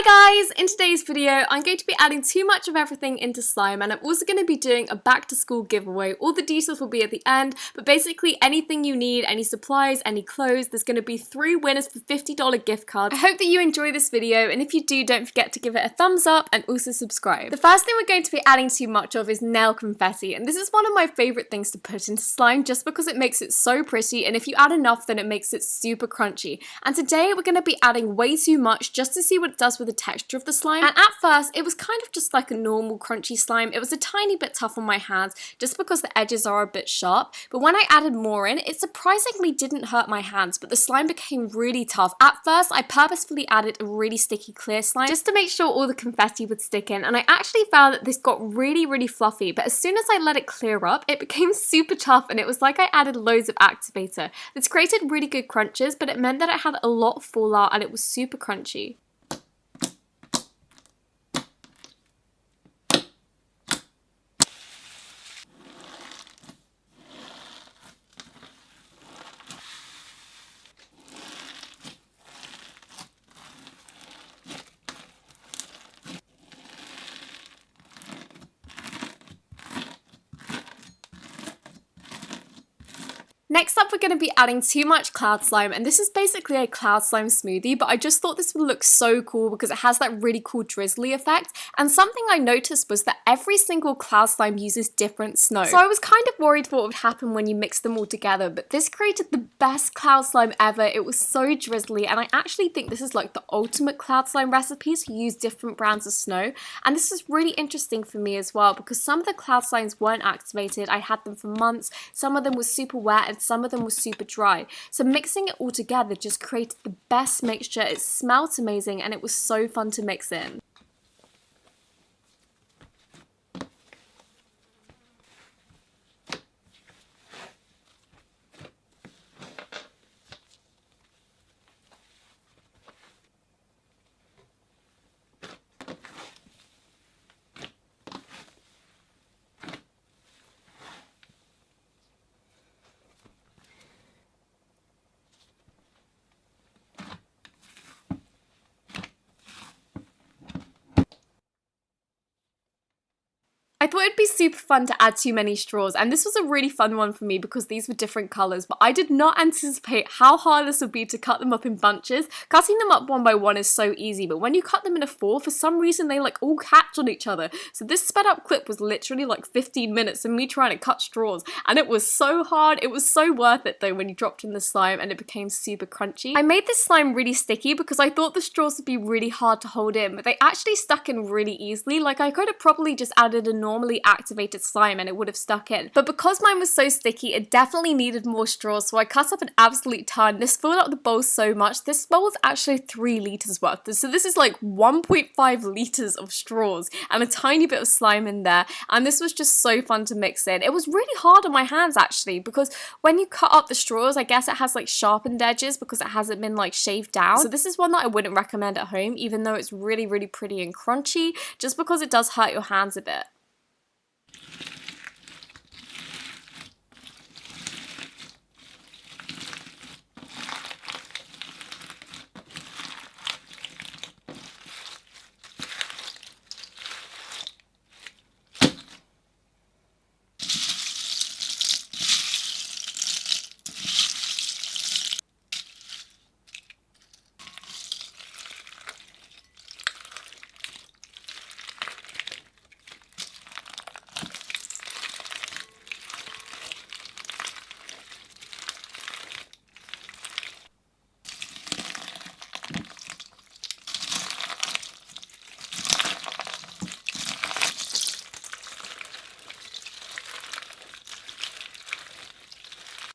Hi guys! In today's video I'm going to be adding too much of everything into slime, and I'm also going to be doing a back to school giveaway. All the details will be at the end, but basically anything you need, any supplies, any clothes, there's going to be 3 winners for $50 gift cards. I hope that you enjoy this video, and if you do, don't forget to give it a thumbs up and also subscribe. The first thing we're going to be adding too much of is nail confetti, and this is one of my favourite things to put into slime just because it makes it so pretty, and if you add enough then it makes it super crunchy. And today we're going to be adding way too much just to see what it does with the texture of the slime. And at first it was kind of just like a normal crunchy slime. It was a tiny bit tough on my hands just because the edges are a bit sharp, but when I added more in, it surprisingly didn't hurt my hands, but the slime became really tough. At first I purposefully added a really sticky clear slime just to make sure all the confetti would stick in, and I actually found that this got really fluffy, but as soon as I let it clear up it became super tough, and it was like I added loads of activator. This created really good crunches, but it meant that it had a lot of fallout and it was super crunchy. Next up we're going to be adding too much cloud slime, and this is basically a cloud slime smoothie, but I just thought this would look so cool because it has that really cool drizzly effect, and something I noticed was that every single cloud slime uses different snow. So I was kind of worried for what would happen when you mix them all together, but this created the best cloud slime ever. It was so drizzly, and I actually think this is like the ultimate cloud slime recipe to use different brands of snow, and this is really interesting for me as well because some of the cloud slimes weren't activated. I had them for months, some of them were super wet and some of them were super dry. So mixing it all together just created the best mixture. It smelled amazing and it was so fun to mix in. I thought it'd be super fun to add too many straws, and this was a really fun one for me because these were different colours, but I did not anticipate how hard this would be to cut them up in bunches. Cutting them up one by one is so easy, but when you cut them in a 4, for some reason they like all catch on each other. So this sped up clip was literally like 15 minutes of me trying to cut straws, and it was so hard. It was so worth it though when you dropped in the slime and it became super crunchy. I made this slime really sticky because I thought the straws would be really hard to hold in, but they actually stuck in really easily. Like I could have probably just added a normally activated slime and it would have stuck in, but because mine was so sticky it definitely needed more straws, so I cut up an absolute ton. This filled up the bowl so much. This bowl was actually 3 litres worth, so this is like 1.5 litres of straws and a tiny bit of slime in there, and this was just so fun to mix in. It was really hard on my hands actually because when you cut up the straws, I guess it has like sharpened edges because it hasn't been like shaved down, so this is one that I wouldn't recommend at home even though it's really pretty and crunchy, just because it does hurt your hands a bit.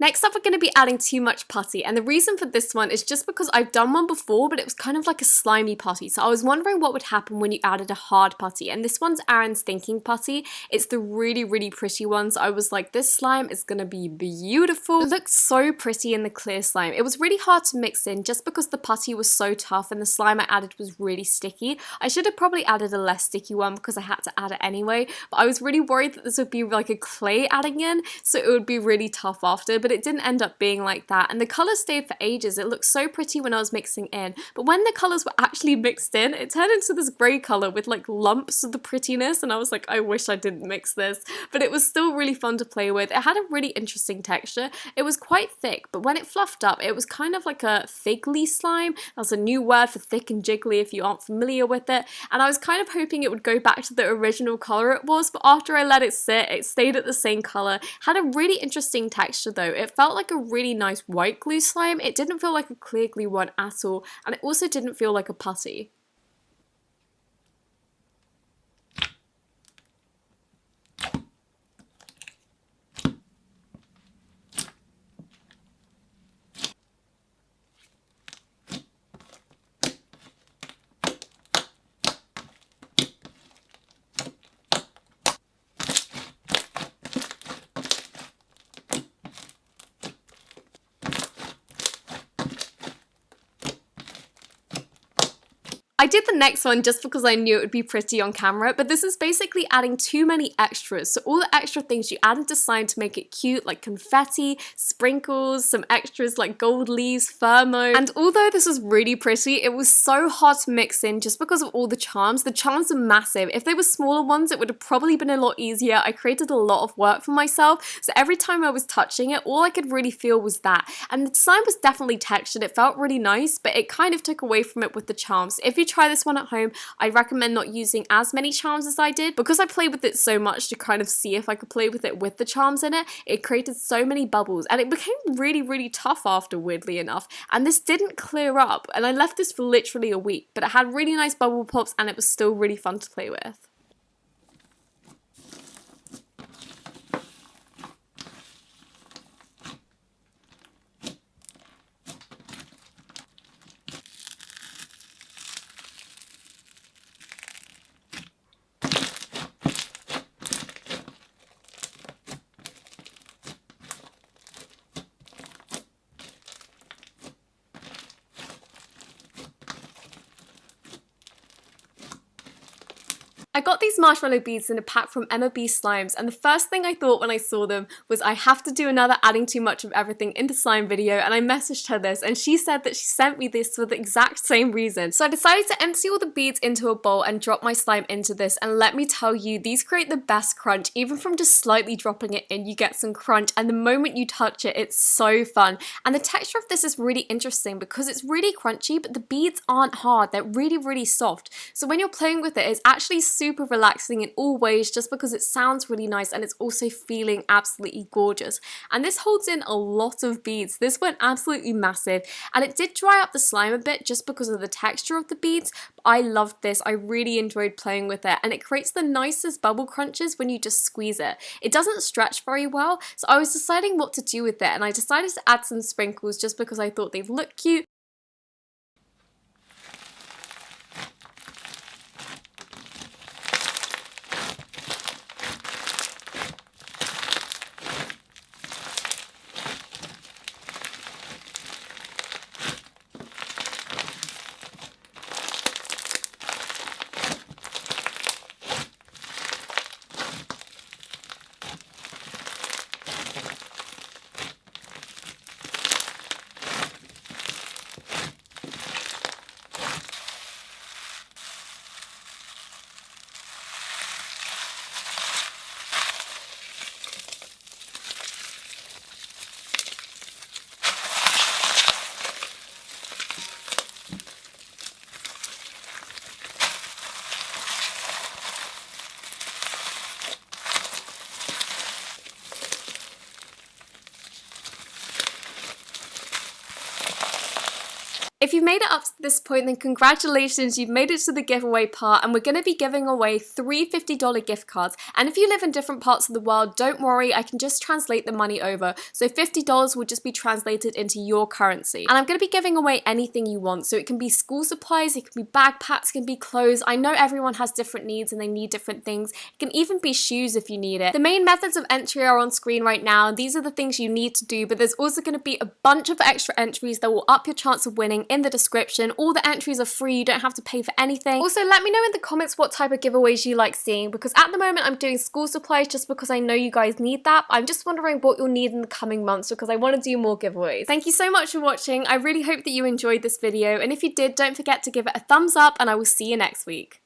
Next up we're going to be adding too much putty, and the reason for this one is just because I've done one before but it was kind of like a slimy putty, so I was wondering what would happen when you added a hard putty, and this one's AAAAND's Thinking Putty. It's the really pretty one, so I was like, this slime is going to be beautiful. It looks so pretty in the clear slime. It was really hard to mix in just because the putty was so tough and the slime I added was really sticky. I should have probably added a less sticky one because I had to add it anyway, but I was really worried that this would be like a clay adding in, so it would be really tough after, but but it didn't end up being like that, and the colours stayed for ages. It looked so pretty when I was mixing in, but when the colours were actually mixed in, it turned into this grey colour with like lumps of the prettiness, and I was like, I wish I didn't mix this, but it was still really fun to play with. It had a really interesting texture. It was quite thick, but when it fluffed up, it was kind of like a figgly slime. That's a new word for thick and jiggly if you aren't familiar with it, and I was kind of hoping it would go back to the original colour it was, but after I let it sit, it stayed at the same colour. Had a really interesting texture though. It felt like a really nice white glue slime. It didn't feel like a clear glue one at all, and it also didn't feel like a putty. I did the next one just because I knew it would be pretty on camera, but this is basically adding too many extras. So all the extra things you add into slime to make it cute, like confetti, sprinkles, some extras like gold leaves, thermo. And although this was really pretty, it was so hard to mix in just because of all the charms. The charms are massive. If they were smaller ones, it would have probably been a lot easier. I created a lot of work for myself, so every time I was touching it, all I could really feel was that. And the slime was definitely textured. It felt really nice, but it kind of took away from it with the charms. If you try this one at home, I recommend not using as many charms as I did, because I played with it so much to kind of see if I could play with it with the charms in it. It created so many bubbles, and it became really tough after, weirdly enough, and this didn't clear up, and I left this for literally a week, but it had really nice bubble pops and it was still really fun to play with. I got these marshmallow beads in a pack from Emma B Slimes, and the first thing I thought when I saw them was I have to do another adding too much of everything into slime video, and I messaged her this and she said that she sent me this for the exact same reason. So I decided to empty all the beads into a bowl and drop my slime into this, and let me tell you, these create the best crunch. Even from just slightly dropping it in, you get some crunch, and the moment you touch it, it's so fun. And the texture of this is really interesting because it's really crunchy, but the beads aren't hard. They're really soft. So when you're playing with it, it's actually super relaxing in all ways, just because it sounds really nice and it's also feeling absolutely gorgeous. And this holds in a lot of beads. This went absolutely massive, and it did dry up the slime a bit just because of the texture of the beads. I loved this. I really enjoyed playing with it, and it creates the nicest bubble crunches when you just squeeze it. It doesn't stretch very well, so I was deciding what to do with it, and I decided to add some sprinkles just because I thought they'd look cute. If you've made it up to this point, then congratulations, you've made it to the giveaway part, and we're going to be giving away 3 $50 gift cards. And if you live in different parts of the world, don't worry, I can just translate the money over. So $50 will just be translated into your currency. And I'm going to be giving away anything you want. So it can be school supplies, it can be backpacks, it can be clothes. I know everyone has different needs and they need different things. It can even be shoes if you need it. The main methods of entry are on screen right now. These are the things you need to do, but there's also going to be a bunch of extra entries that will up your chance of winning in the description. All the entries are free, you don't have to pay for anything. Also, let me know in the comments what type of giveaways you like seeing, because at the moment I'm doing school supplies just because I know you guys need that. I'm just wondering what you'll need in the coming months because I want to do more giveaways. Thank you so much for watching. I really hope that you enjoyed this video, and if you did, don't forget to give it a thumbs up, and I will see you next week.